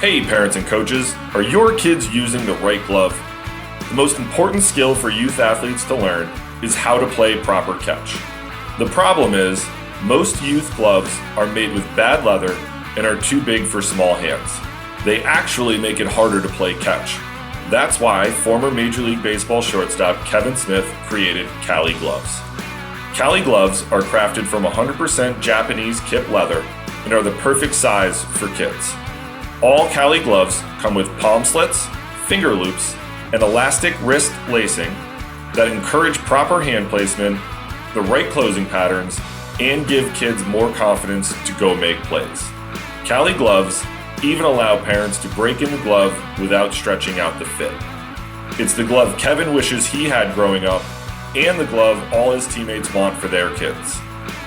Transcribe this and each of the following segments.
Hey parents and coaches, are your kids using the right glove? The most important skill for youth athletes to learn is how to play proper catch. The problem is, most youth gloves are made with bad leather and are too big for small hands. They actually make it harder to play catch. That's why former Major League Baseball shortstop Kevin Smith created Cali gloves. Cali gloves are crafted from 100% Japanese kip leather and are the perfect size for kids. All Cali gloves come with palm slits, finger loops, and elastic wrist lacing that encourage proper hand placement, the right closing patterns, and give kids more confidence to go make plays. Cali gloves even allow parents to break in the glove without stretching out the fit. It's the glove Kevin wishes he had growing up, and the glove all his teammates want for their kids.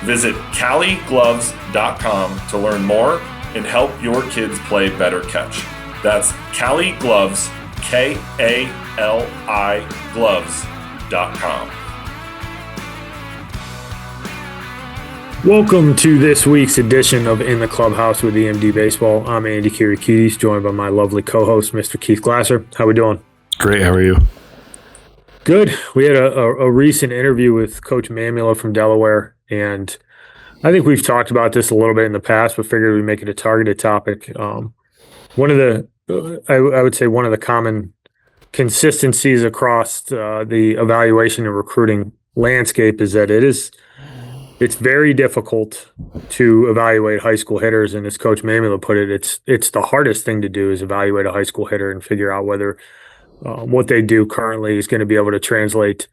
Visit caligloves.com to learn more and help your kids play better catch. That's Cali Gloves, Kali gloves.com. Welcome to this week's edition of In the Clubhouse with EMD Baseball. I'm Andy Kirikides, joined by my lovely co-host, Mr. Keith Glasser. How we doing? Great. How are you? Good. We had a recent interview with Coach Mamula from Delaware, and I think we've talked about this a little bit in the past, but figured we'd make it a targeted topic. One of the, I would say one of the common consistencies across the evaluation and recruiting landscape is that it's very difficult to evaluate high school hitters. And as Coach Mamula put it, it's the hardest thing to do is evaluate a high school hitter and figure out whether what they do currently is going to be able to translate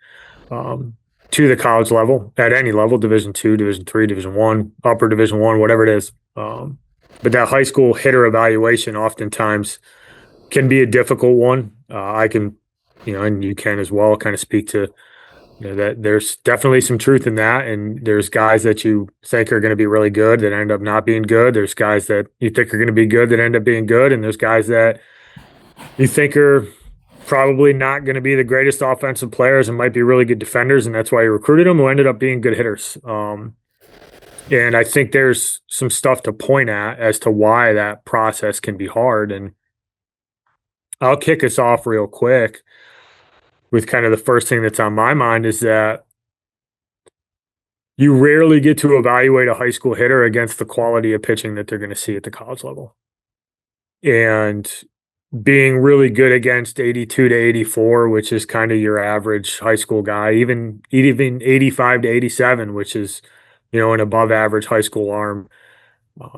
to the college level at any level, Division II, Division III, Division I, upper Division I, whatever it is. But that high school hitter evaluation oftentimes can be a difficult one. I can, and you can as well, kind of speak to that there's definitely some truth in that. And there's guys that you think are going to be really good that end up not being good. There's guys that you think are going to be good that end up being good. And there's guys that you think are probably not going to be the greatest offensive players and might be really good defenders, and that's why you recruited them, who ended up being good hitters. And I think there's some stuff to point at as to why that process can be hard. And I'll kick us off real quick with kind of the first thing that's on my mind is that you rarely get to evaluate a high school hitter against the quality of pitching that they're going to see at the college level. And being really good against 82 to 84, which is kind of your average high school guy, even 85 to 87, which is, an above average high school arm.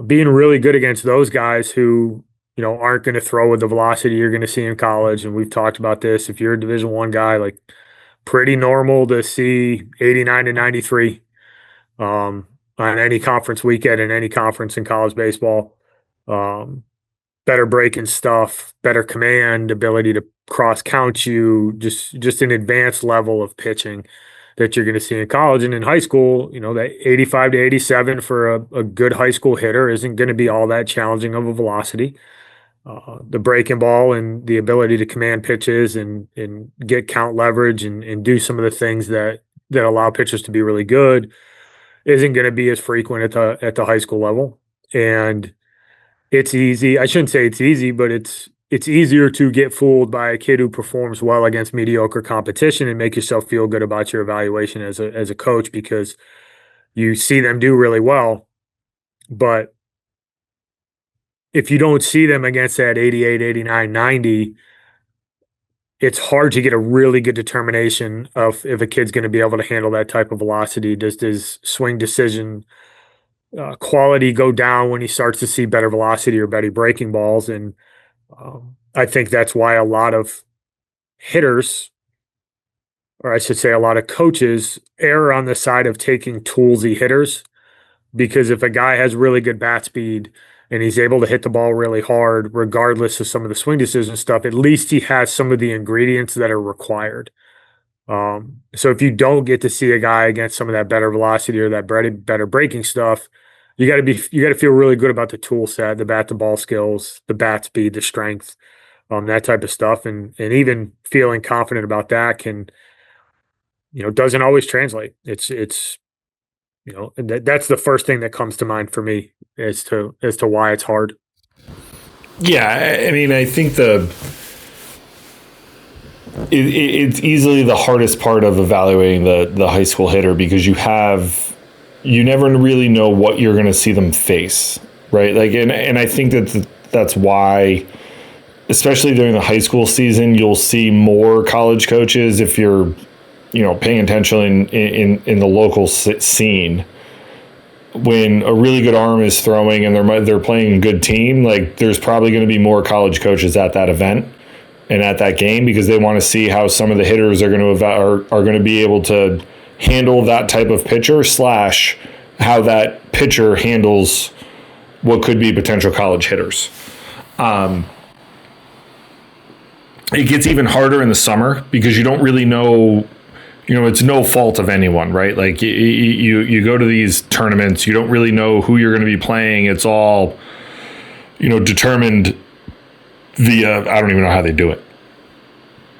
Being really good against those guys who, aren't going to throw with the velocity you're going to see in college. And we've talked about this. If you're a Division I guy, like pretty normal to see 89 to 93 on any conference weekend in any conference in college baseball. Better breaking stuff, better command, ability to cross count you, just an advanced level of pitching that you're going to see in college. And in high school, that 85 to 87 for a good high school hitter isn't going to be all that challenging of a velocity. The breaking ball and the ability to command pitches and get count leverage and do some of the things that allow pitchers to be really good isn't going to be as frequent at the high school level. And it's easy. I shouldn't say it's easy, but it's easier to get fooled by a kid who performs well against mediocre competition and make yourself feel good about your evaluation as a coach because you see them do really well. But if you don't see them against that 88, 89, 90, it's hard to get a really good determination of if a kid's going to be able to handle that type of velocity. Does his swing decision quality go down when he starts to see better velocity or better breaking balls? And I think that's why a lot of hitters, or I should say a lot of coaches, err on the side of taking toolsy hitters, because if a guy has really good bat speed and he's able to hit the ball really hard, regardless of some of the swing decision stuff, at least he has some of the ingredients that are required. So if you don't get to see a guy against some of that better velocity or that better breaking stuff, you got to feel really good about the tool set, the bat to ball skills, the bat speed, the strength, that type of stuff. And even feeling confident about that can, doesn't always translate. It's that's the first thing that comes to mind for me as to why it's hard. Yeah, I mean, I think it's easily the hardest part of evaluating the high school hitter, because you never really know what you're going to see them face, right? Like, and I think that's why, especially during the high school season, you'll see more college coaches, if you're, paying attention in the local scene. When a really good arm is throwing and they're playing a good team, like, there's probably going to be more college coaches at that event and at that game, because they want to see how some of the hitters are going to be able to handle that type of pitcher, / how that pitcher handles what could be potential college hitters. It gets even harder in the summer, because you don't really know. It's no fault of anyone, right? Like, you go to these tournaments, you don't really know who you're going to be playing. It's all, determined via, I don't even know how they do it.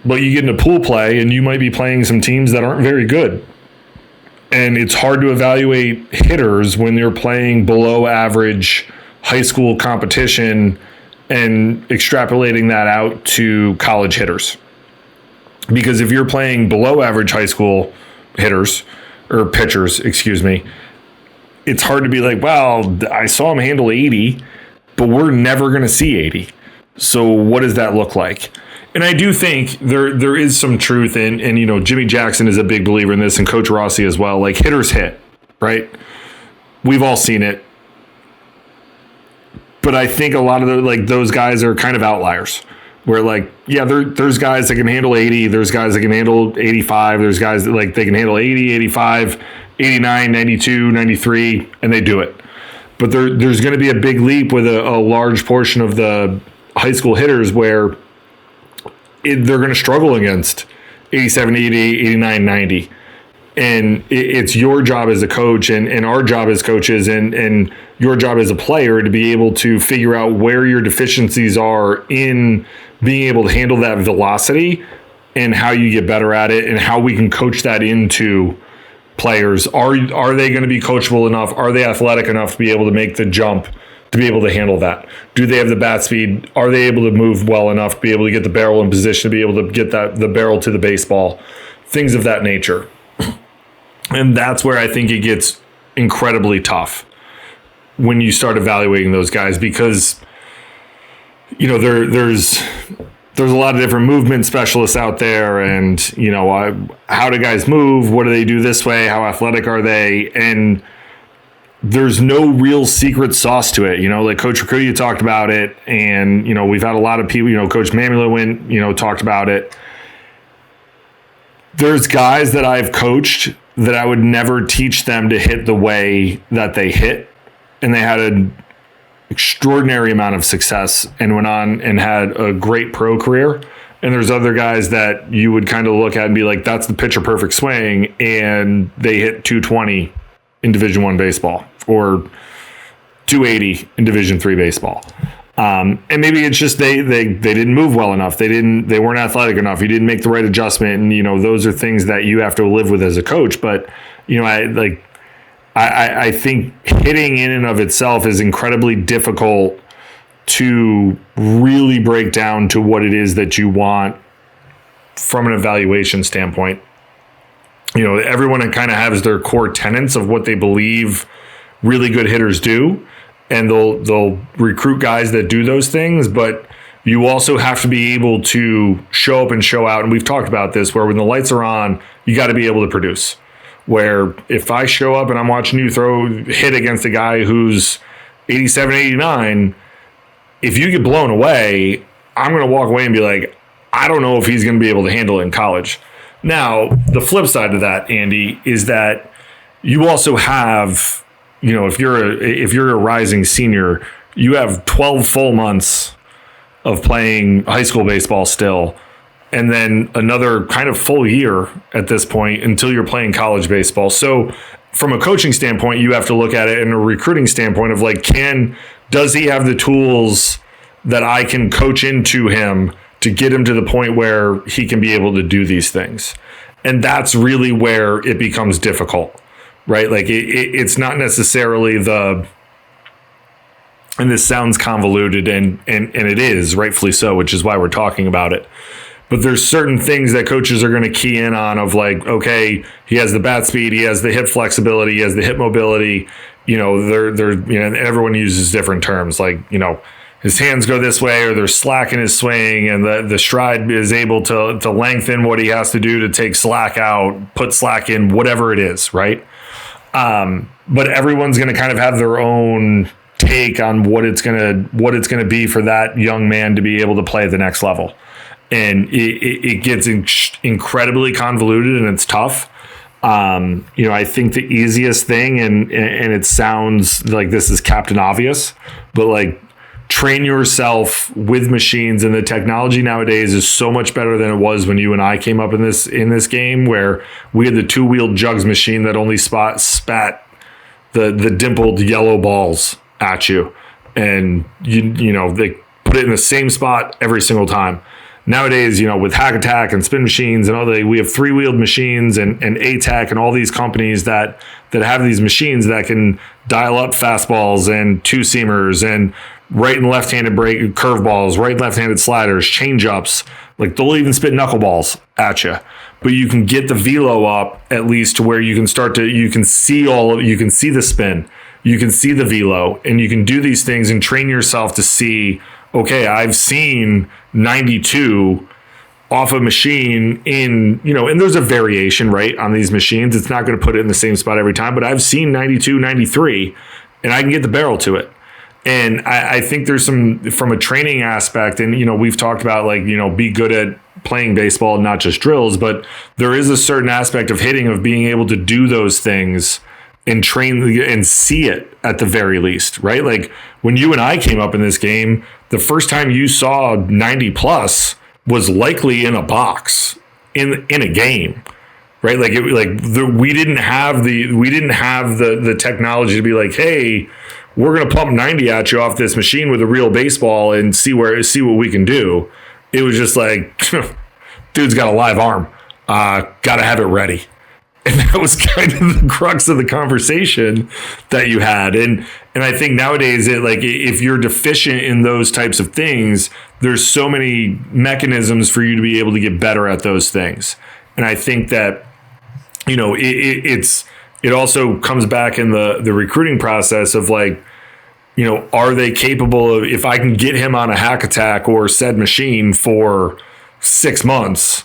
But you get into pool play and you might be playing some teams that aren't very good. And it's hard to evaluate hitters when they're playing below average high school competition and extrapolating that out to college hitters. Because if you're playing below average high school hitters or pitchers, it's hard to be like, well, I saw him handle 80, but we're never going to see 80. So what does that look like? And I do think there is some truth in, and Jimmy Jackson is a big believer in this, and Coach Rossi as well. Like, hitters hit, right? We've all seen it. But I think a lot of those guys are kind of outliers. Where, like, yeah, there's guys that can handle 80. There's guys that can handle 85. There's guys that, like, they can handle 80, 85, 89, 92, 93, and they do it. But there's going to be a big leap with a large portion of the high school hitters where they're going to struggle against 87, 88, 89, 90. And it's your job as a coach and our job as coaches and your job as a player to be able to figure out where your deficiencies are in being able to handle that velocity, and how you get better at it, and how we can coach that into players. Are they going to be coachable enough? Are they athletic enough to be able to make the jump, to be able to handle that? Do they have the bat speed? Are they able to move well enough to be able to get the barrel in position, to be able to get the barrel to the baseball? Things of that nature. And that's where I think it gets incredibly tough when you start evaluating those guys, because there's a lot of different movement specialists out there, and how do guys move? What do they do this way? How athletic are they? And there's no real secret sauce to it. Like Coach Rakutia talked about it, and we've had a lot of people. Coach Mamula talked about it. There's guys that I've coached that I would never teach them to hit the way that they hit, and they had an extraordinary amount of success and went on and had a great pro career. And there's other guys that you would kind of look at and be like, that's the picture perfect swing, and they hit 220 in Division I baseball or 280 in Division III baseball. And maybe it's just they didn't move well enough. They weren't athletic enough. You didn't make the right adjustment. And, those are things that you have to live with as a coach. But, I think hitting in and of itself is incredibly difficult to really break down to what it is that you want from an evaluation standpoint. Everyone kind of has their core tenets of what they believe really good hitters do, and they'll recruit guys that do those things, but you also have to be able to show up and show out. And we've talked about this, where when the lights are on, you got to be able to produce. Where if I show up and I'm watching you hit against a guy who's 87, 89, if you get blown away, I'm going to walk away and be like, I don't know if he's going to be able to handle it in college. Now, the flip side of that, Andy, is that you also have, if you're a rising senior, you have 12 full months of playing high school baseball still, and then another kind of full year at this point until you're playing college baseball. So from a coaching standpoint, you have to look at it in a recruiting standpoint of like, does he have the tools that I can coach into him to get him to the point where he can be able to do these things? And that's really where it becomes difficult, right? Like it's not necessarily the and this sounds convoluted, and it is, rightfully so, which is why we're talking about it. But there's certain things that coaches are going to key in on of like, okay, he has the bat speed, he has the hip flexibility, he has the hip mobility. They're and everyone uses different terms like, his hands go this way, or there's slack in his swing, and the stride is able to lengthen what he has to do to take slack out, put slack in, whatever it is, right? But everyone's going to kind of have their own take on what it's gonna be for that young man to be able to play at the next level. And it gets incredibly convoluted, and it's tough. I think the easiest thing, and it sounds like this is Captain Obvious, but like, train yourself with machines, and the technology nowadays is so much better than it was when you and I came up in this game, where we had the 2-wheeled jugs machine that only spat the dimpled yellow balls at you, and they put it in the same spot every single time. Nowadays, with Hack Attack and Spin Machines and we have 3-wheeled machines and ATAC and all these companies that have these machines that can dial up fastballs and 2-seamers and right and left-handed break curveballs, right and left-handed sliders, change-ups. Like, they'll even spit knuckleballs at you. But you can get the velo up at least to where you can you can see the spin, you can see the velo, and you can do these things and train yourself to see, okay, I've seen 92 off a machine in, and there's a variation, right, on these machines. It's not going to put it in the same spot every time, but I've seen 92, 93, and I can get the barrel to it. And I think there's some, from a training aspect, and, we've talked about like, be good at playing baseball, not just drills, but there is a certain aspect of hitting, of being able to do those things and train and see it at the very least, right? Like, when you and I came up in this game, the first time you saw 90 plus was likely in a box in a game, right? Like, we didn't have the technology to be like, hey, we're going to pump 90 at you off this machine with a real baseball and see what we can do. It was just like, dude's got a live arm. Got to have it ready. And that was kind of the crux of the conversation that you had. And I think nowadays, if you're deficient in those types of things, there's so many mechanisms for you to be able to get better at those things. And I think that, it also comes back in the recruiting process of like, are they capable of, if I can get him on a Hack Attack or said machine for 6 months,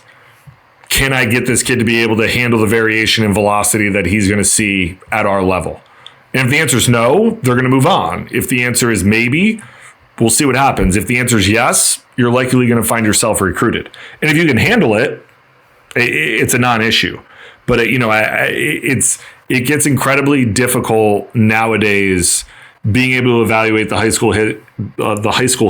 can I get this kid to be able to handle the variation in velocity that he's going to see at our level? And if the answer is no, they're going to move on. If the answer is maybe, we'll see what happens. If the answer is yes, you're likely going to find yourself recruited. And if you can handle it, it's a non-issue. But it gets incredibly difficult nowadays being able to evaluate the high school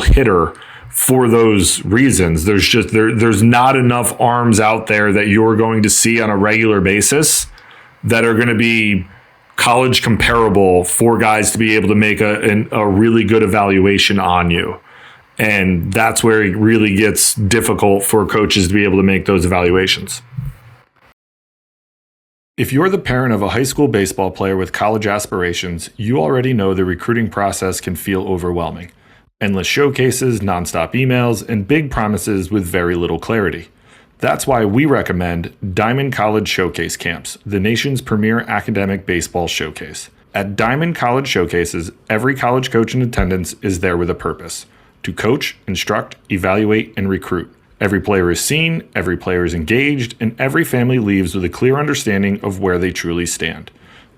hitter for those reasons. There's not enough arms out there that you're going to see on a regular basis that are going to be college comparable for guys to be able to make a really good evaluation on you. And that's where it really gets difficult for coaches to be able to make those evaluations. If you're the parent of a high school baseball player with college aspirations, you already know the recruiting process can feel overwhelming. Endless showcases, nonstop emails, and big promises with very little clarity. That's why we recommend Diamond College Showcase Camps, the nation's premier academic baseball showcase. At Diamond College Showcases, every college coach in attendance is there with a purpose: to coach, instruct, evaluate, and recruit. Every player is seen, every player is engaged, and every family leaves with a clear understanding of where they truly stand.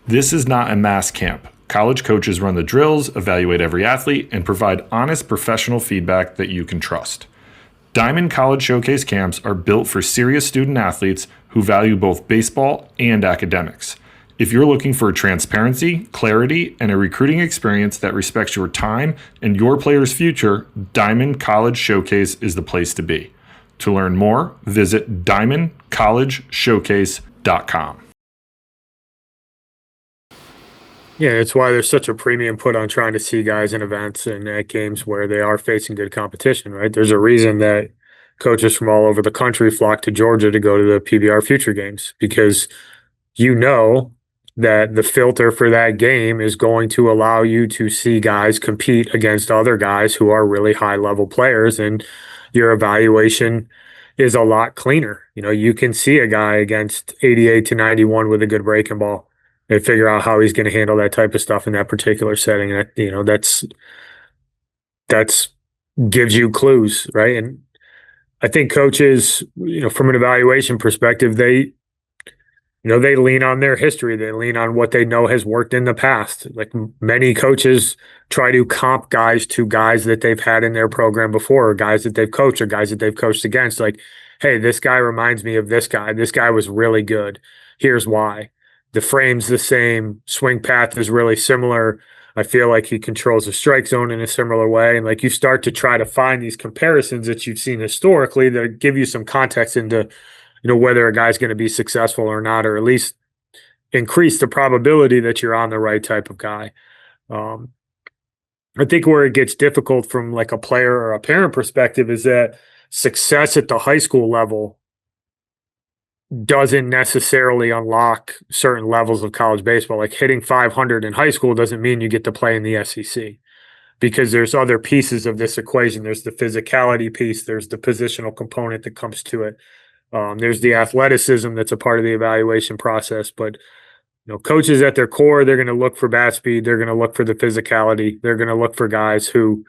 This is not a mass camp. College coaches run the drills, evaluate every athlete, and provide honest professional feedback that you can trust. Diamond College Showcase Camps are built for serious student athletes who value both baseball and academics. If you're looking for transparency, clarity, and a recruiting experience that respects your time and your player's future, Diamond College Showcase is the place to be. To learn more, visit diamondcollegeshowcase.com. Yeah, it's why there's such a premium put on trying to see guys in events and at games where they are facing good competition, right? There's a reason that coaches from all over the country flock to Georgia to go to the PBR Future Games, because that the filter for that game is going to allow you to see guys compete against other guys who are really high level players, and your evaluation is a lot cleaner. You can see a guy against 88 to 91 with a good breaking ball and figure out how he's going to handle that type of stuff in that particular setting. And that's gives you clues, right? And I think coaches, from an evaluation perspective, they lean on their history. They lean on what they know has worked in the past. Like many coaches try to comp guys to guys that they've had in their program before, or guys that they've coached, or guys that they've coached against. Like, hey, this guy reminds me of this guy. This guy was really good. Here's why. The frame's the same. Swing path is really similar. I feel like he controls the strike zone in a similar way. And like you start to try to find these comparisons that you've seen historically that give you some context into whether a guy's going to be successful or not, or at least increase the probability that you're on the right type of guy. I think where it gets difficult from like a player or a parent perspective is that success at the high school level doesn't necessarily unlock certain levels of college baseball. Like hitting 500 in high school doesn't mean you get to play in the SEC, because there's other pieces of this equation. There's the physicality piece. There's the positional component that comes to it. There's the athleticism that's a part of the evaluation process. But coaches at their core, they're going to look for bat speed. They're going to look for the physicality. They're going to look for guys who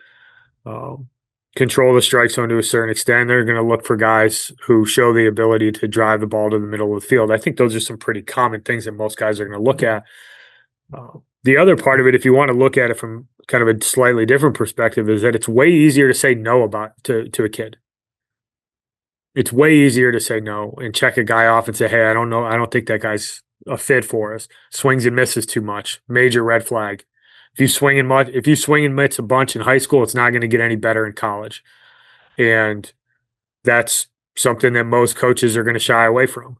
control the strike zone to a certain extent. They're going to look for guys who show the ability to drive the ball to the middle of the field. I think those are some pretty common things that most guys are going to look at. The other part of it, if you want to look at it from kind of a slightly different perspective, is that it's way easier to say no to a kid. It's way easier to say no and check a guy off and say, hey, I don't know. I don't think that guy's a fit for us. Swings and misses too much. Major red flag. If you swing and miss a bunch in high school, it's not going to get any better in college. And that's something that most coaches are going to shy away from.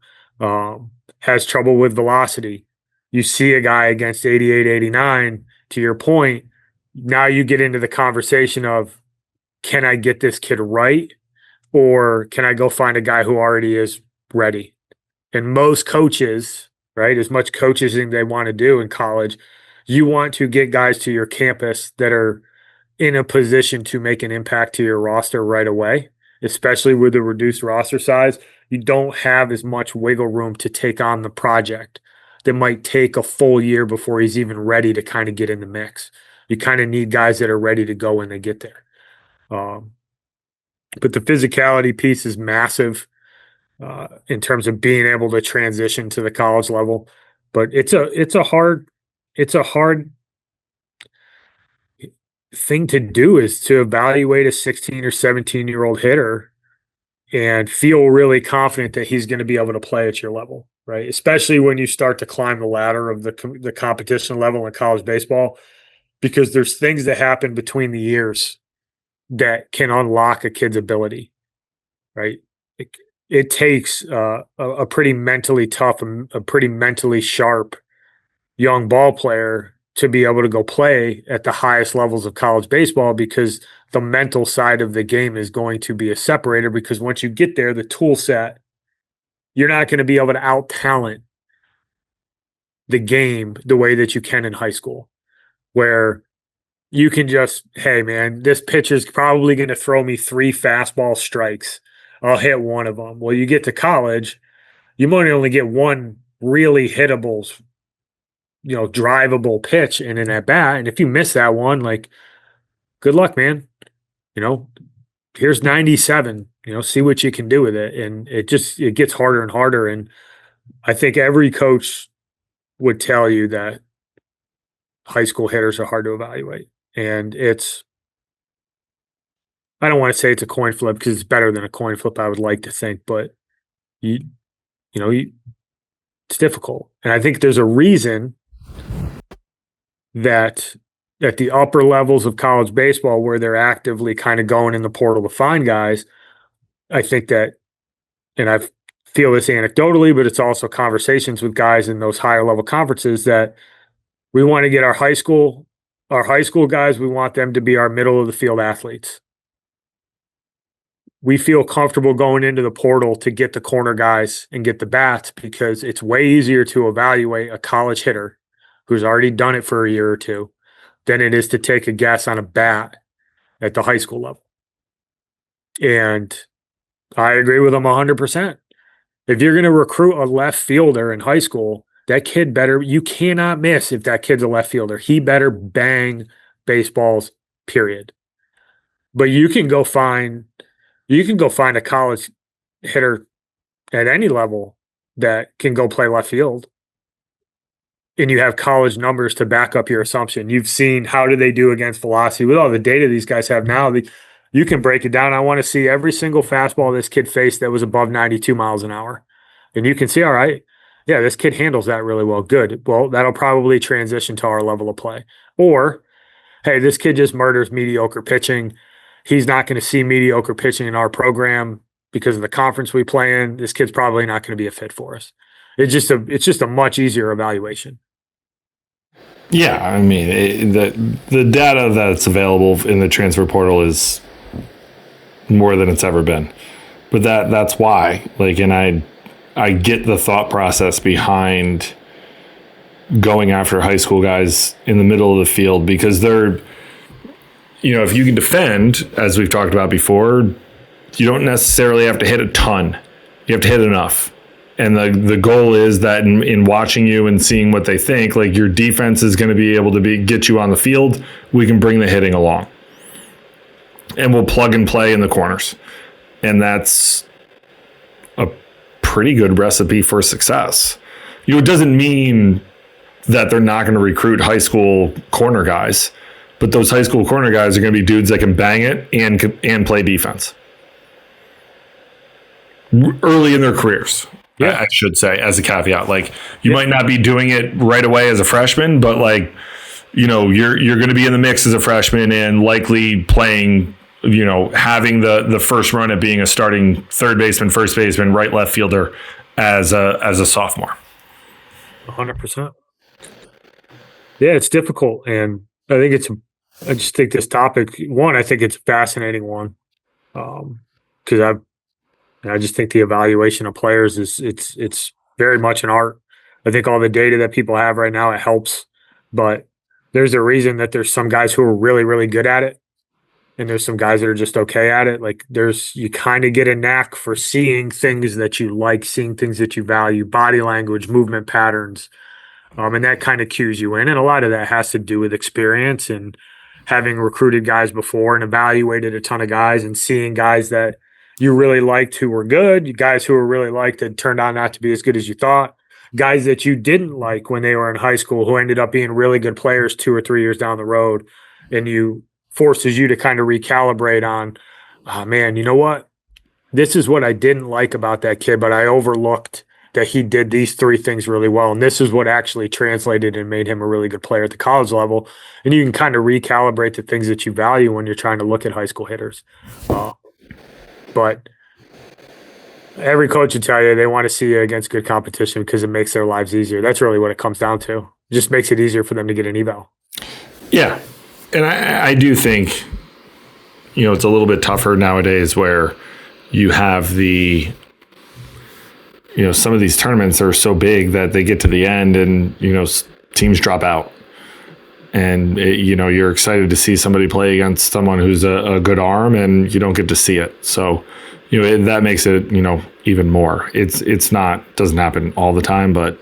Has trouble with velocity. You see a guy against 88, 89, to your point, now you get into the conversation of, can I get this kid right? Or can I go find a guy who already is ready? And most coaches, right, as much coaching they want to do in college, you want to get guys to your campus that are in a position to make an impact to your roster right away, especially with the reduced roster size. You don't have as much wiggle room to take on the project that might take a full year before he's even ready to kind of get in the mix. You kind of need guys that are ready to go when they get there. But the physicality piece is massive in terms of being able to transition to the college level. But it's a hard thing to do, is to evaluate a 16 or 17-year-old hitter and feel really confident that he's going to be able to play at your level, right? Especially when you start to climb the ladder of the competition level in college baseball, because there's things that happen between the years that can unlock a kid's ability, right? It takes a pretty mentally tough, a pretty mentally sharp young ball player to be able to go play at the highest levels of college baseball, because the mental side of the game is going to be a separator. Because once you get there, the tool set, you're not going to be able to out-talent the game the way that you can in high school, where you can just, hey, man, this pitcher's probably going to throw me 3 fastball strikes. I'll hit one of them. Well, you get to college, you might only get one really hittable, drivable pitch in an at-bat. And if you miss that one, like, good luck, man. Here's 97, see what you can do with it. And it gets harder and harder. And I think every coach would tell you that high school hitters are hard to evaluate. And I don't want to say it's a coin flip, because it's better than a coin flip, I would like to think, but it's difficult. And I think there's a reason that at the upper levels of college baseball, where they're actively kind of going in the portal to find guys, I think that, and I feel this anecdotally, but it's also conversations with guys in those higher level conferences, that we want to get our high school guys, we want them to be our middle of the field athletes. we feel comfortable going into the portal to get the corner guys and get the bats because it's way easier to evaluate a college hitter who's already done it for a year or two than it is to take a guess on a bat at the high school level. And I agree with them 100%. If you're going to recruit a left fielder in high school, that kid better, you cannot miss if that kid's a left fielder. He better bang baseballs, period. But you can go find a college hitter at any level that can go play left field. And you have college numbers to back up your assumption. You've seen how do they do against velocity. With all the data these guys have now, you can break it down. I want to see every single fastball this kid faced that was above 92 miles an hour. And you can see, all right, yeah, this kid handles that really well. Good. Well, that'll probably transition to our level of play. Or, hey, this kid just murders mediocre pitching. He's not going to see mediocre pitching in our program because of the conference we play in. This kid's probably not going to be a fit for us. It's just a much easier evaluation. Yeah, I mean, the data that's available in the transfer portal is more than it's ever been. But that's why. Like, and I get the thought process behind going after high school guys in the middle of the field because they're, if you can defend, as we've talked about before, you don't necessarily have to hit a ton. You have to hit enough. And the goal is that in watching you and seeing what they think, like your defense is going to be able to get you on the field. We can bring the hitting along. And we'll plug and play in the corners. And that's a pretty good recipe for success. It doesn't mean that they're not going to recruit high school corner guys, but those high school corner guys are going to be dudes that can bang it and play defense early in their careers. Yeah, I should say, as a caveat, like you might not be doing it right away as a freshman, but like, you're going to be in the mix as a freshman and likely playing, having the first run at being a starting third baseman, first baseman, right, left fielder as a sophomore. 100%. Yeah, it's difficult. And I just think this topic, I think it's a fascinating one. Because I just think the evaluation of players it's very much an art. I think all the data that people have right now, it helps, but there's a reason that there's some guys who are really, really good at it. And there's some guys that are just okay at it. Like you kind of get a knack for seeing things that you like, seeing things that you value, body language, movement patterns. And that kind of cues you in. And a lot of that has to do with experience and having recruited guys before and evaluated a ton of guys and seeing guys that you really liked who were good, guys who were really liked that turned out not to be as good as you thought, guys that you didn't like when they were in high school who ended up being really good players 2 or 3 years down the road. And forces you to kind of recalibrate on, oh man, you know what? This is what I didn't like about that kid, but I overlooked that he did these 3 things really well. And this is what actually translated and made him a really good player at the college level. And you can kind of recalibrate the things that you value when you're trying to look at high school hitters. But every coach would tell you they want to see you against good competition because it makes their lives easier. That's really what it comes down to. It just makes it easier for them to get an eval. Yeah. And I do think, it's a little bit tougher nowadays where you have some of these tournaments are so big that they get to the end and, teams drop out. And, you're excited to see somebody play against someone who's a good arm and you don't get to see it. So, that makes it, even more. Doesn't happen all the time, but,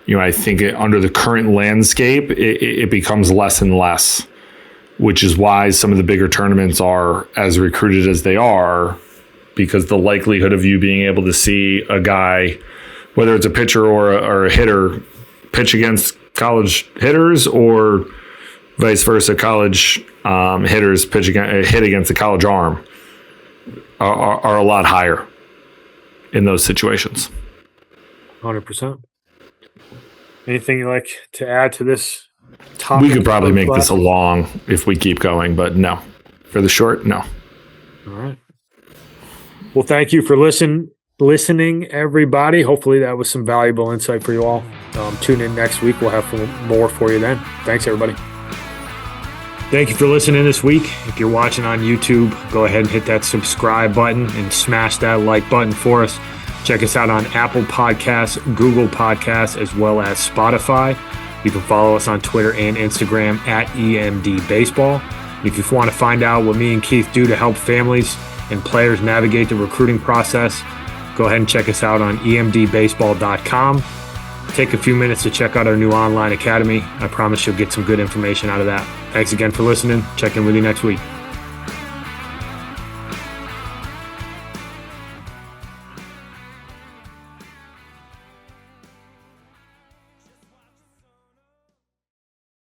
I think under the current landscape, it becomes less and less, which is why some of the bigger tournaments are as recruited as they are, because the likelihood of you being able to see a guy, whether it's a pitcher or a hitter, pitch against college hitters or vice versa, college hitters hit against the college arm are a lot higher in those situations. 100%. Anything you'd like to add to this topic? We could probably make this a long if we keep going, but no. For the short, no. All right. Well, thank you for listening, everybody. Hopefully that was some valuable insight for you all. Tune in next week. We'll have more for you then. Thanks, everybody. Thank you for listening this week. If you're watching on YouTube, go ahead and hit that subscribe button and smash that like button for us. Check us out on Apple Podcasts, Google Podcasts, as well as Spotify. You can follow us on Twitter and Instagram at EMD Baseball. If you want to find out what me and Keith do to help families and players navigate the recruiting process, go ahead and check us out on emdbaseball.com. Take a few minutes to check out our new online academy. I promise you'll get some good information out of that. Thanks again for listening. Check in with you next week.